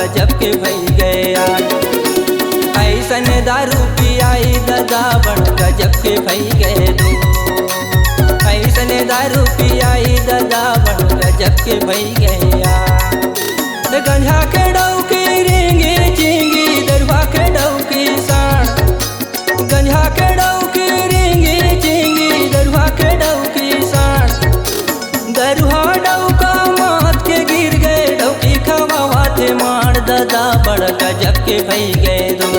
गजब के भई गया। ऐसन दारू पियाई दादा बड़ गजब के भई गए दो। ऐसन दारू पियाई दादा बड़ गजब के भई गया। गंजा के डौकी रेंगे चेंगी दरवा के डौकी साण। गंजा के डौकी रेंगे चेंगी दरवा के डौकी साण। दरवा डौका माथ के गिर गए डौकी खवावा थे मार दादा बड़ गजब के भई गए दो।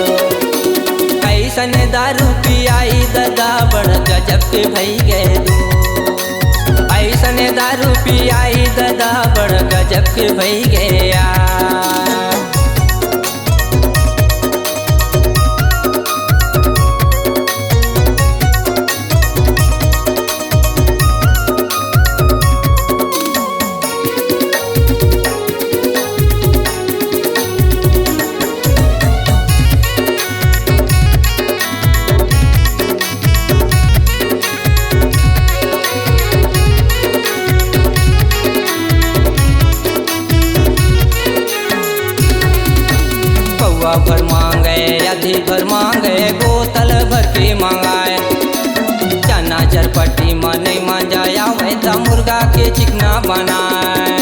ऐसन दारू पियाई दादा बड़ गजब के भई गए दो। ऐसन दारू पियाई दादा बड़ गजब के भई गया। भर मांगे आधी भर मांगे बोतल भर के मंगाए। चना चरपट्टी में नहीं मजाया वैसा मुर्गा के चिकना बनाए।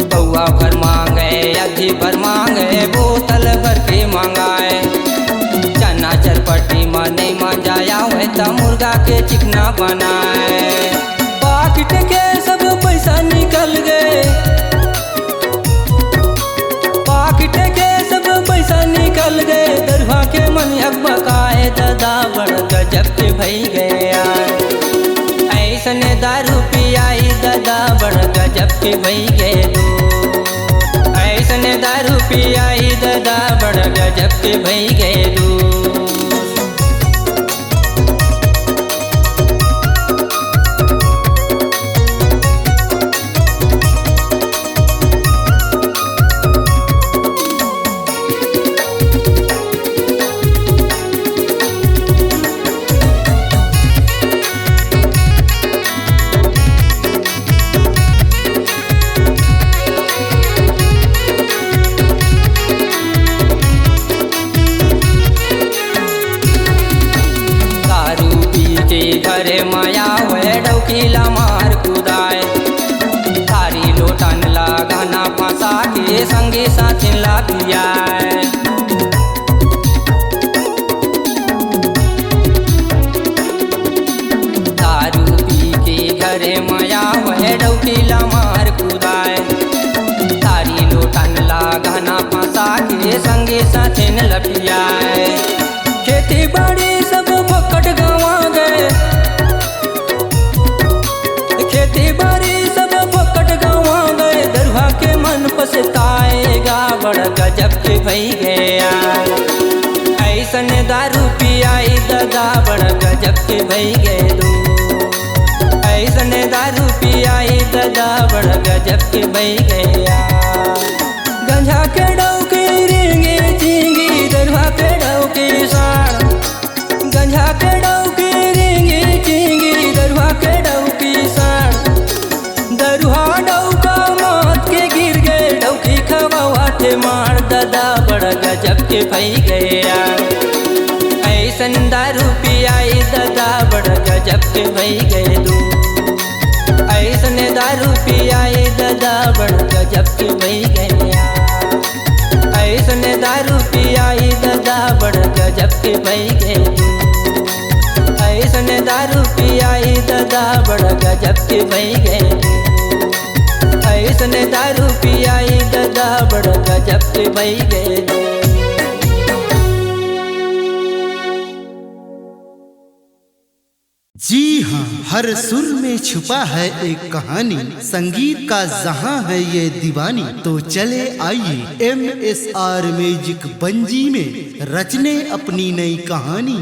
पौवा भर मांगे आधी भर मांगे बोतल भर के मंगाए। चना चरपट्टी में नहीं मजाया वैसा मुर्गा के चिकना बनाए। पाकिट के सब पैसा निकल गए। पाकिट के सब पैसा निकल गए। दरवा के मन बकाए दादा बड़ गजब के भई गया। ऐसन दारू पियाई दादा बड़ गजब के भई गए दो। ऐसन दारू पियाई दादा बड़ गजब के भई गए दो। घरे माया वे डौकीला मार कुदाए। थारी लोटन लगाना फंसा के संगे साथिन ला पियाए। दारू पी के घरे माया वे डौकीला मार कुदाए। थारी लोटन लगाना फंसा के संगे साथिन ला पियाए। खेती बाड़ी सब फकट गंवा गए। खेती बाड़ी सब फकट गंवा गए। दरवा के मन पछताएगा बड़ गजब के भई गया। ऐसन दारू पियाई दादा बड़ गजब के भई गए दो। ऐसन दारू पियाई दादा बड़ गजब के भई गया। गंजा के डौकी रेंगे चेंगी दरवा के डौकी साण। गंजा के डौकी रेंगे चेंगी दरवा के डौकी साण। दरवा डौका माथ के गिर गए डौकी खवावा थे मार दादा बड़ गजब के भई गया। ऐसन दारू पियाई दादा बड़ गजब के भई गए दो। ऐसन दारू पियाई दादा बड़ गजब के भई गया। ऐसन दारू पियाई दादा बड़ गजब के भई गए दो। ऐसन दारू पियाई दादा बड़ गजब के भई गए दो। ऐसन दारू पियाई दादा बड़ गजब के भई गए दो। जी हाँ, हर सुर में छुपा है एक कहानी। संगीत का जहां है ये दीवानी। तो चले आइए MSR म्यूजिक बंजी में रचने अपनी नई कहानी।